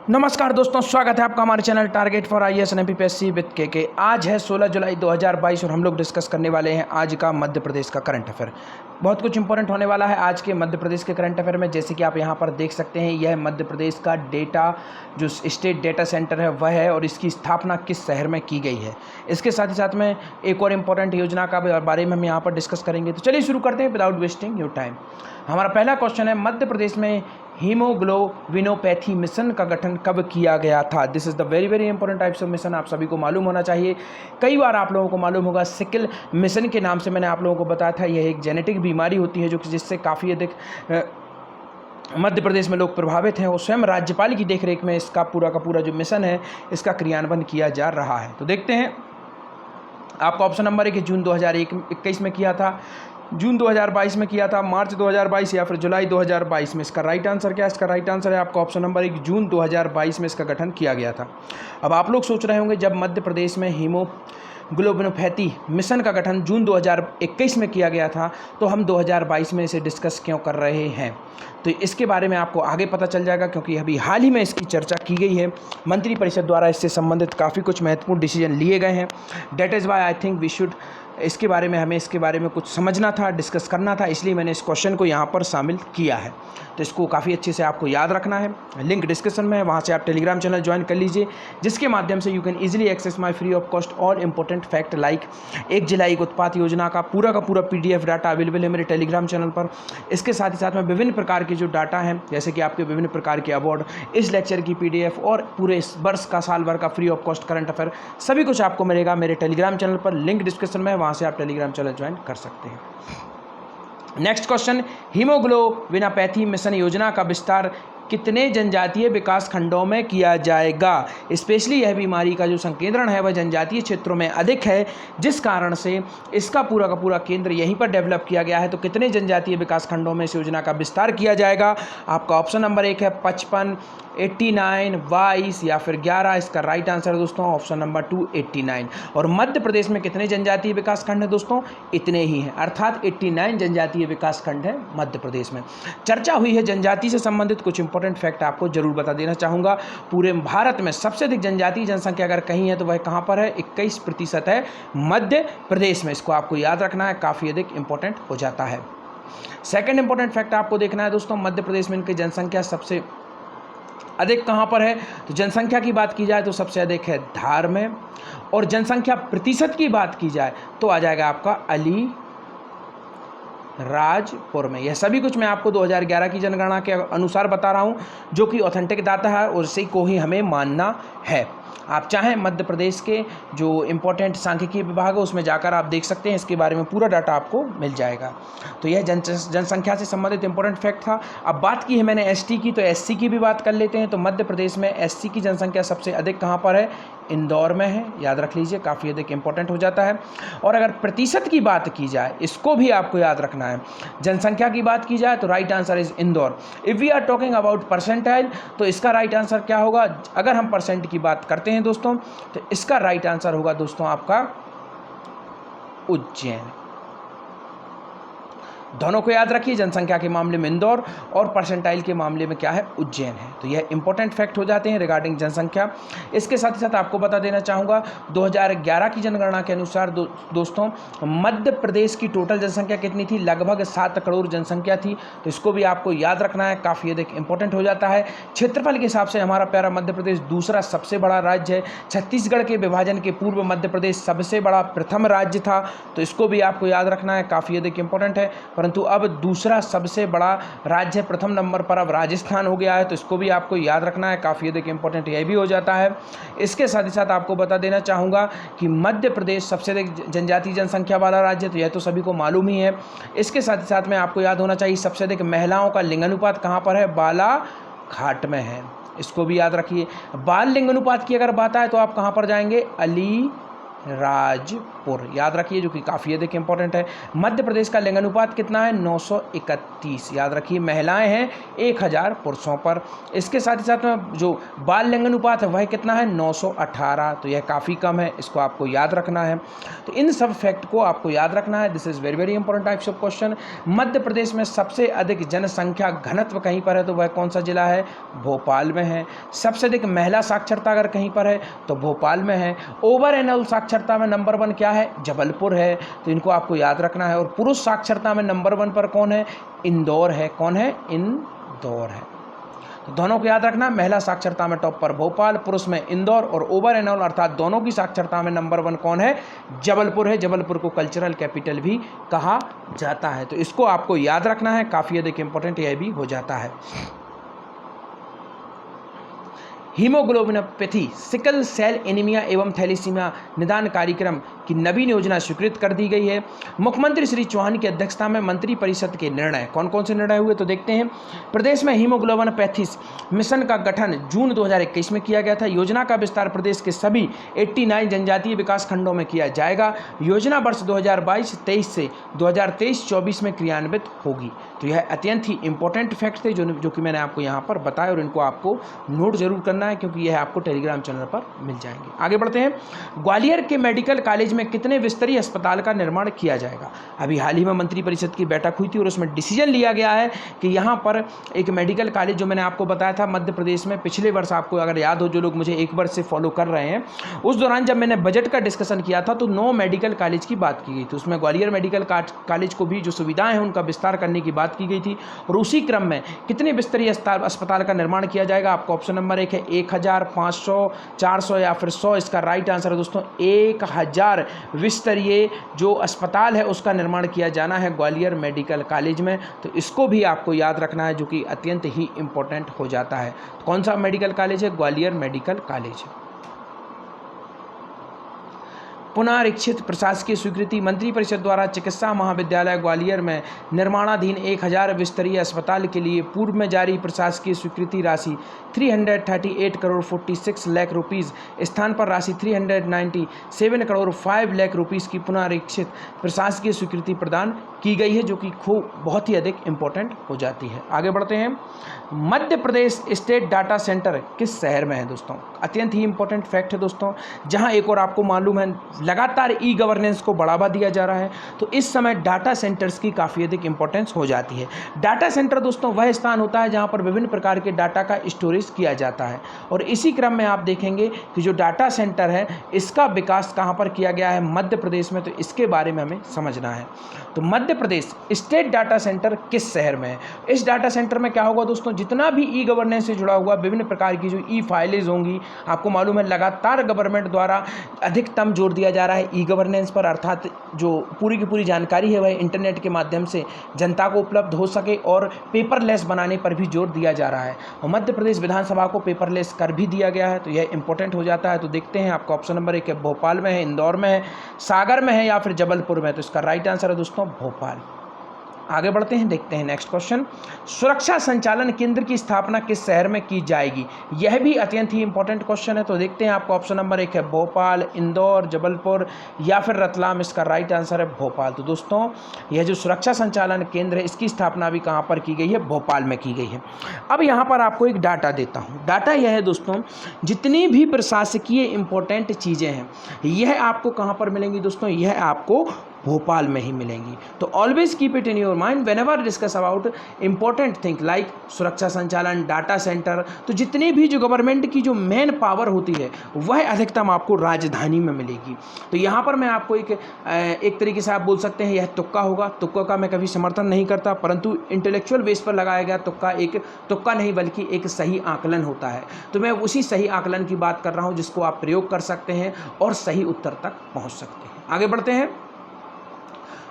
नमस्कार दोस्तों, स्वागत है आपका हमारे channel target for IAS and MPSC with के। आज है 16 जुलाई 2022 और हम लोग डिस्कस करने वाले हैं आज का मध्य प्रदेश का करंट अफेयर। बहुत कुछ इंपॉर्टेंट होने वाला है आज के मध्य प्रदेश के करंट अफेयर में। जैसे कि आप यहाँ पर देख सकते हैं, यह मध्य प्रदेश का डेटा जो स्टेट डेटा सेंटर है वह है और इसकी स्थापना किस शहर में की गई है। इसके साथ ही साथ में एक और इम्पॉर्टेंट योजना का बारे में हम यहाँ पर डिस्कस करेंगे। तो चलिए शुरू करते हैं विदाउट वेस्टिंग योर टाइम। हमारा पहला क्वेश्चन है, मध्य प्रदेश में हीमोग्लोबिनोपैथी मिशन का गठन कब किया गया था। This is the very important types of mission, आप सभी को मालूम होना चाहिए। कई बार आप लोगों को मालूम होगा, सिकल मिशन के नाम से मैंने आप लोगों को बताया था। यह एक जेनेटिक बीमारी होती है जो कि जिससे काफ़ी अधिक मध्य प्रदेश में लोग प्रभावित हैं और स्वयं राज्यपाल की देखरेख में इसका पूरा का पूरा जो मिशन है इसका क्रियान्वयन किया जा रहा है। तो देखते हैं, आपका ऑप्शन नंबर 1 है जून 2021 में किया था, जून 2022 में किया था, मार्च 2022 या फिर जुलाई 2022 में। इसका राइट आंसर क्या है? इसका राइट आंसर है आपका ऑप्शन नंबर 1 जून 2022 में इसका गठन किया गया था। अब आप लोग सोच रहे होंगे, जब मध्य प्रदेश में हीमोग्लोबिनोपैथी मिशन का गठन जून 2021 में किया गया था तो हम 2022 में इसे डिस्कस क्यों कर रहे हैं। तो इसके बारे में आपको आगे पता चल जाएगा, क्योंकि अभी हाल ही में इसकी चर्चा की गई है। मंत्रिपरिषद द्वारा इससे संबंधित काफ़ी कुछ महत्वपूर्ण डिसीजन लिए गए हैं। That is why I think we should हमें इसके बारे में कुछ समझना था, डिस्कस करना था, इसलिए मैंने इस क्वेश्चन को यहाँ पर शामिल किया है। तो इसको काफ़ी अच्छे से आपको याद रखना है। लिंक डिस्क्रिप्शन में है, वहाँ से आप टेलीग्राम चैनल ज्वाइन कर लीजिए, जिसके माध्यम से you can easily access my free of cost all important fact like 1 जिला 1 उत्पाद योजना का पूरा PDF डाटा अवेलेबल है मेरे टेलीग्राम चैनल पर। इसके साथ ही साथ में विभिन्न प्रकार के जो डाटा हैं, जैसे कि आपके विभिन्न प्रकार के अवार्ड, इस लेक्चर की PDF और पूरे इस वर्ष का साल भर का free of cost current affair सभी कुछ आपको मिलेगा मेरे टेलीग्राम चैनल पर। लिंक डिस्क्रिप्शन में है, वहाँ से आप टेलीग्राम चैनल ज्वाइन कर सकते हैं। नेक्स्ट क्वेश्चन, हीमोग्लोबिनोपैथी मिशन योजना का विस्तार कितने जनजातीय विकास खंडों में किया जाएगा। स्पेशली यह बीमारी का जो संकेंद्रण है वह जनजातीय क्षेत्रों में अधिक है, जिस कारण से इसका पूरा का पूरा केंद्र यहीं पर डेवलप किया गया है। तो कितने जनजातीय विकास खंडों में इस योजना का विस्तार किया जाएगा। आपका ऑप्शन नंबर 1 है 55, 89, 22 या फिर 11। इसका राइट आंसर है दोस्तों ऑप्शन नंबर 2 89। और मध्य प्रदेश में कितने जनजातीय विकास खंड है दोस्तों? इतने ही हैं, अर्थात 89 जनजातीय विकास खंड है मध्य प्रदेश में। चर्चा हुई है जनजाति से संबंधित कुछ इंपॉर्टेंट फैक्ट आपको जरूर बता देना चाहूँगा। पूरे भारत में सबसे अधिक जनजातीय जनसंख्या अगर कहीं है तो वह कहाँ पर है? 21% है मध्य प्रदेश में। इसको आपको याद रखना है, काफ़ी अधिक इंपॉर्टेंट हो जाता है। सेकेंड इंपॉर्टेंट फैक्ट आपको देखना है दोस्तों, मध्य प्रदेश में इनकी जनसंख्या सबसे अधिक कहाँ पर है। तो जनसंख्या की बात की जाए तो सबसे अधिक है धार में, और जनसंख्या प्रतिशत की बात की जाए तो आ जाएगा आपका अलीराजपुर में। यह सभी कुछ मैं आपको 2011 की जनगणना के अनुसार बता रहा हूँ, जो कि ऑथेंटिक डाटा है और इसी को ही हमें मानना है। आप चाहें मध्य प्रदेश के जो इम्पोर्टेंट सांख्यिकी विभाग है उसमें जाकर आप देख सकते हैं, इसके बारे में पूरा डाटा आपको मिल जाएगा। तो यह जनसंख्या से संबंधित इंपॉर्टेंट फैक्ट था। अब बात की है मैंने एसटी की, तो एससी की भी बात कर लेते हैं। तो मध्य प्रदेश में एससी की जनसंख्या सबसे अधिक कहाँ पर है? इंदौर में है, याद रख लीजिए, काफ़ी अधिक इंपॉर्टेंट हो जाता है। और अगर प्रतिशत की बात की जाए, इसको भी आपको याद रखना है, जनसंख्या की बात की जाए तो right answer is Indore. If we are talking about percentile, तो इसका राइट आंसर क्या होगा? अगर हम परसेंट की बात करते हैं दोस्तों, तो इसका राइट आंसर होगा दोस्तों आपका उज्जैन। दोनों को याद रखिए, जनसंख्या के मामले में इंदौर और परसेंटाइल के मामले में क्या है? उज्जैन है। तो यह इंपॉर्टेंट फैक्ट हो जाते हैं रिगार्डिंग जनसंख्या। इसके साथ ही साथ आपको बता देना चाहूँगा, 2011 की जनगणना के अनुसार दोस्तों मध्य प्रदेश की टोटल जनसंख्या कितनी थी? लगभग 7 करोड़ जनसंख्या थी। तो इसको भी आपको याद रखना है, काफ़ी अधिक इंपॉर्टेंट हो जाता है। क्षेत्रफल के हिसाब से हमारा प्यारा मध्य प्रदेश दूसरा सबसे बड़ा राज्य है। छत्तीसगढ़ के विभाजन के पूर्व मध्य प्रदेश सबसे बड़ा प्रथम राज्य था। तो इसको भी आपको याद रखना है, काफ़ी अधिक इंपॉर्टेंट है। परंतु अब दूसरा सबसे बड़ा राज्य प्रथम नंबर पर अब राजस्थान हो गया है। तो इसको भी आपको याद रखना है, काफ़ी अधिक इंपॉर्टेंट यह भी हो जाता है। इसके साथ ही साथ आपको बता देना चाहूँगा कि मध्य प्रदेश सबसे अधिक जनजातीय जनसंख्या वाला राज्य है, तो यह तो सभी को मालूम ही है। इसके साथ ही साथ में आपको याद होना चाहिए, सबसे अधिक महिलाओं का लिंगानुपात कहाँ पर है? बालाघाट में है। इसको भी याद रखिए। बाल लिंगानुपात की अगर बात आए तो आप कहाँ पर जाएंगे? अलीराजपुर। जबलपुर, याद रखिए, जो कि काफ़ी अधिक इंपॉर्टेंट है। मध्य प्रदेश का लिंगानुपात कितना है? 931, याद रखिए। महिलाएं हैं 1000 पुरुषों पर। इसके साथ ही साथ में जो बाल लिंगानुपात है वह कितना है? 918, तो यह काफ़ी कम है, इसको आपको याद रखना है। तो इन सब फैक्ट को आपको याद रखना है। This is very very important types of question. Madhya Pradesh में सबसे अधिक जनसंख्या घनत्व कहीं पर है तो वह कौन सा जिला है? भोपाल में है। सबसे अधिक महिला साक्षरता अगर कहीं पर है तो भोपाल में है। ओवरऑल साक्षरता में नंबर 1 क्या है? जबलपुर है, तो इनको आपको याद रखना है। और पुरुष साक्षरता में नंबर 1 पर कौन है? इंदौर है। कौन है? इंदौर है। तो दोनों को याद रखना, महिला साक्षरता में टॉप पर भोपाल, पुरुष में इंदौर, और ओवरऑल अर्थात दोनों की साक्षरता में नंबर 1 कौन है? जबलपुर है। जबलपुर को कल्चरल कैपिटल भी कहा जाता है, तो इसको आपको याद रखना है, काफ़ी अधिक इंपॉर्टेंट यह भी हो जाता है। हीमोग्लोबिनोपैथी, सिकल सेल एनीमिया एवं थैलेसीमिया निदान कार्यक्रम की नवीन योजना स्वीकृत कर दी गई है। मुख्यमंत्री श्री चौहान की अध्यक्षता में मंत्री परिषद के निर्णय, कौन कौन से निर्णय हुए तो देखते हैं। प्रदेश में हीमोग्लोबिनोपैथीज मिशन का गठन जून 2021 में किया गया था। योजना का विस्तार प्रदेश के सभी 89 जनजातीय विकास खंडों में किया जाएगा। योजना वर्ष 2022-23 से 2023-24 में क्रियान्वित होगी। तो यह अत्यंत ही इंपॉर्टेंट फैक्ट थे जो कि मैंने आपको यहाँ पर बताया, और इनको आपको नोट जरूर करना है क्योंकि यह आपको टेलीग्राम चैनल पर मिल जाएंगे। आगे बढ़ते हैं। ग्वालियर के मेडिकल कॉलेज में कितने बिस्तरीय अस्पताल का निर्माण किया जाएगा? अभी हाल ही में मंत्री परिषद की बैठक हुई थी और उसमें डिसीजन लिया गया है कि यहाँ पर एक मेडिकल कॉलेज, जो मैंने आपको बताया था मध्य प्रदेश में पिछले वर्ष, आपको अगर याद हो, जो लोग मुझे एक वर्ष से फॉलो कर रहे हैं, उस दौरान जब मैंने बजट का डिस्कशन किया था तो 9 मेडिकल कॉलेज की बात की गई थी। उसमें ग्वालियर मेडिकल कॉलेज को भी जो सुविधाएं हैं उनका विस्तार करने की बात की गई थी। और उसी क्रम में कितने बिस्तरीय अस्पताल का निर्माण किया जाएगा? आपको ऑप्शन नंबर 1 है 1000, 500, 400 या फिर 100। इसका राइट आंसर है दोस्तों 1000 बिस्तरीय जो अस्पताल है उसका निर्माण किया जाना है ग्वालियर मेडिकल कॉलेज में। तो इसको भी आपको याद रखना है, जो कि अत्यंत ही इंपॉर्टेंट हो जाता है। कौन सा मेडिकल कॉलेज है? Gwalior medical college. पुनरीक्षित प्रशासकीय स्वीकृति, मंत्रिपरिषद द्वारा चिकित्सा महाविद्यालय ग्वालियर में निर्माणाधीन 1000 बिस्तरीय अस्पताल के लिए पूर्व में जारी प्रशासकीय स्वीकृति राशि 338 करोड़ 46 लाख रुपीस स्थान पर राशि 397 करोड़ 5 लाख रुपीस की पुनरीक्षित प्रशासकीय स्वीकृति प्रदान की गई है, जो कि खूब बहुत ही अधिक इंपॉर्टेंट हो जाती है। आगे बढ़ते हैं। Madhya Pradesh state data centre किस शहर में है दोस्तों? अत्यंत ही इंपॉर्टेंट फैक्ट है दोस्तों। जहां एक और आपको मालूम है लगातार ई गवर्नेंस को बढ़ावा दिया जा रहा है, तो इस समय डाटा सेंटर्स की काफ़ी अधिक इंपॉर्टेंस हो जाती है। डाटा सेंटर दोस्तों वह स्थान होता है जहां पर विभिन्न प्रकार के डाटा का स्टोरेज किया जाता है, और इसी क्रम में आप देखेंगे कि जो डाटा सेंटर है इसका विकास कहां पर किया गया है? मध्य प्रदेश में। तो इसके बारे में हमें समझना है। तो Madhya Pradesh state data centre किस शहर में है? इस डाटा सेंटर में क्या होगा दोस्तों? जितना भी ई गवर्नेंस से जुड़ा हुआ विभिन्न प्रकार की जो ई फाइलेज होंगी, आपको मालूम है लगातार गवर्नमेंट द्वारा अधिकतम जोर दिया जा रहा है ई गवर्नेंस पर, अर्थात जो पूरी की पूरी जानकारी है वह इंटरनेट के माध्यम से जनता को उपलब्ध हो सके, और पेपरलेस बनाने पर भी जोर दिया जा रहा है। और मध्य प्रदेश विधानसभा को पेपरलेस कर भी दिया गया है, तो यह इंपॉर्टेंट हो जाता है। तो देखते हैं, आपका ऑप्शन नंबर 1 है भोपाल में है, इंदौर में है, सागर में है या फिर जबलपुर में। तो इसका राइट आंसर है दोस्तों भोपाल। आगे बढ़ते हैं, देखते हैं नेक्स्ट क्वेश्चन। सुरक्षा संचालन केंद्र की स्थापना किस शहर में की जाएगी? यह भी अत्यंत ही इंपॉर्टेंट क्वेश्चन है। तो देखते हैं, आपका ऑप्शन नंबर 1 है भोपाल, इंदौर, जबलपुर या फिर रतलाम। इसका राइट आंसर है भोपाल। तो दोस्तों यह जो सुरक्षा संचालन केंद्र है इसकी स्थापना भी कहाँ पर की गई है? भोपाल में की गई है। अब यहाँ पर आपको एक डाटा देता हूँ। डाटा यह है दोस्तों, जितनी भी प्रशासकीय इंपॉर्टेंट चीज़ें हैं यह आपको कहाँ पर मिलेंगी दोस्तों? यह आपको भोपाल में ही मिलेंगी। तो always keep it in your mind when ever discuss about important thing like सुरक्षा संचालन, डाटा सेंटर। तो जितनी भी जो गवर्नमेंट की जो मेन पावर होती है वह अधिकतम आपको राजधानी में मिलेगी। तो यहाँ पर मैं आपको एक तरीके से आप बोल सकते हैं यह तुक्का होगा। तुक्का का मैं कभी समर्थन नहीं करता, परंतु इंटेलेक्चुअल बेस पर लगाया गया तुक्का एक तुक्का नहीं बल्कि एक सही आकलन होता है। तो मैं उसी सही आकलन की बात कर रहा हूँ जिसको आप प्रयोग कर सकते हैं और सही उत्तर तक पहुँच सकते हैं। आगे बढ़ते हैं।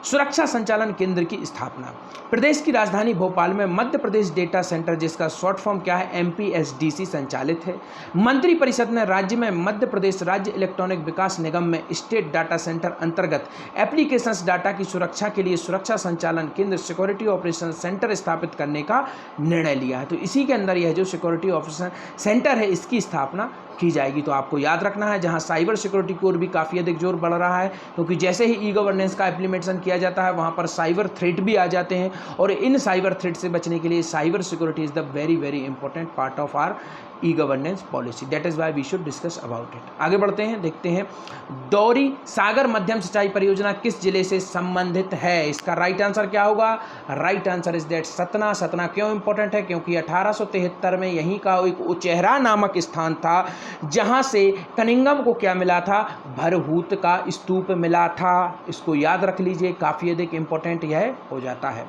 सुरक्षा संचालन केंद्र की स्थापना, प्रदेश की राजधानी भोपाल में मध्य प्रदेश डेटा सेंटर, जिसका शॉर्ट फॉर्म क्या है? MPSDC संचालित है। मंत्रिपरिषद ने राज्य में मध्य प्रदेश राज्य इलेक्ट्रॉनिक विकास निगम में स्टेट डाटा सेंटर अंतर्गत एप्लीकेशंस डाटा की सुरक्षा के लिए सुरक्षा संचालन केंद्र सिक्योरिटी ऑपरेशन सेंटर स्थापित करने का निर्णय लिया है। तो इसी के अंदर यह जो सिक्योरिटी ऑपरेशन सेंटर है इसकी स्थापना की जाएगी। तो आपको याद रखना है, जहां साइबर सिक्योरिटी की ओर भी काफ़ी अधिक जोर बढ़ रहा है, क्योंकि जैसे ही ई गवर्नेंस का इम्प्लीमेंटेशन किया जाता है वहां पर साइबर थ्रेट भी आ जाते हैं, और इन साइबर थ्रेट से बचने के लिए cyber security is the very very important part of our e governance policy. That is why we should discuss about it. आगे बढ़ते हैं, देखते हैं दौरी सागर मध्यम सिंचाई परियोजना किस जिले से संबंधित है। इसका राइट आंसर क्या होगा? Right answer is that Satna. Satna क्यों इंपॉर्टेंट है? क्योंकि 1873 में यहीं का एक उचेहरा नामक स्थान था जहां से कनिंगम को क्या मिला था? भरहूत का स्तूप मिला था। इसको याद रख लीजिए, काफी अधिक इंपॉर्टेंट यह हो जाता है।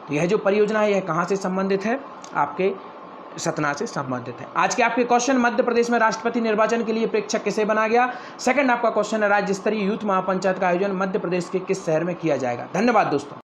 तो यह जो परियोजना है यह कहां से संबंधित है? आपके सतना से संबंधित है। आज के आपके क्वेश्चन, मध्य प्रदेश में राष्ट्रपति निर्वाचन के लिए प्रेक्षक किसे बना गया? सेकंड आपका क्वेश्चन है, राज्य स्तरीय यूथ महापंचायत का आयोजन मध्य प्रदेश के किस शहर में किया जाएगा? धन्यवाद दोस्तों।